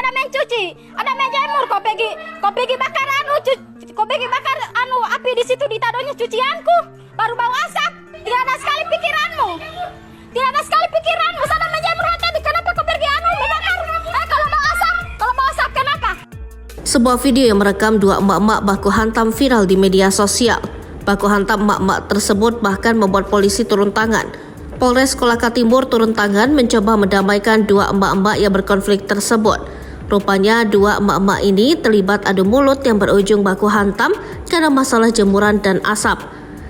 ada main cuci, ada main jemur, kau pergi bakar api di situ di tadonya cucianku, baru bau asap. Tidak ada sekali pikiranmu. Sana menjemur tadi, kenapa kau pergi membakar? Kalau mau asap kenapa? Sebuah video yang merekam dua emak-emak baku hantam viral di media sosial. Baku hantam emak-emak tersebut bahkan membuat polisi turun tangan. Polres Kolaka Timur turun tangan mencoba mendamaikan dua emak-emak yang berkonflik tersebut. Rupanya dua emak-emak ini terlibat adu mulut yang berujung baku hantam karena masalah jemuran dan asap.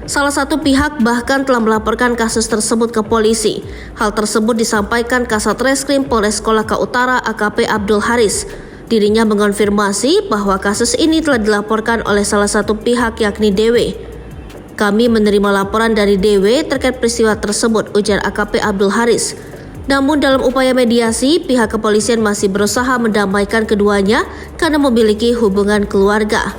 Salah satu pihak bahkan telah melaporkan kasus tersebut ke polisi. Hal tersebut disampaikan Kasat Reskrim Polres Kolaka Utara AKP Abdul Haris. Dirinya mengonfirmasi bahwa kasus ini telah dilaporkan oleh salah satu pihak yakni DW. Kami menerima laporan dari DW terkait peristiwa tersebut, ujar AKP Abdul Haris. Namun dalam upaya mediasi, pihak kepolisian masih berusaha mendamaikan keduanya karena memiliki hubungan keluarga.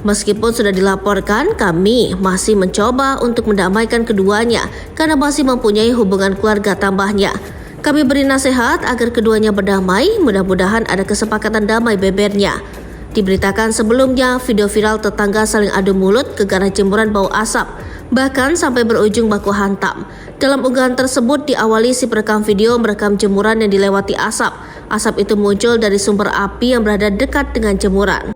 Meskipun sudah dilaporkan, kami masih mencoba untuk mendamaikan keduanya karena masih mempunyai hubungan keluarga, tambahnya. Kami beri nasihat agar keduanya berdamai, mudah-mudahan ada kesepakatan damai, bebernya. Diberitakan sebelumnya, video viral tetangga saling adu mulut gara-gara jemuran bau asap, bahkan sampai berujung baku hantam. Dalam unggahan tersebut diawali si perekam video merekam jemuran yang dilewati asap. Asap itu muncul dari sumber api yang berada dekat dengan jemuran.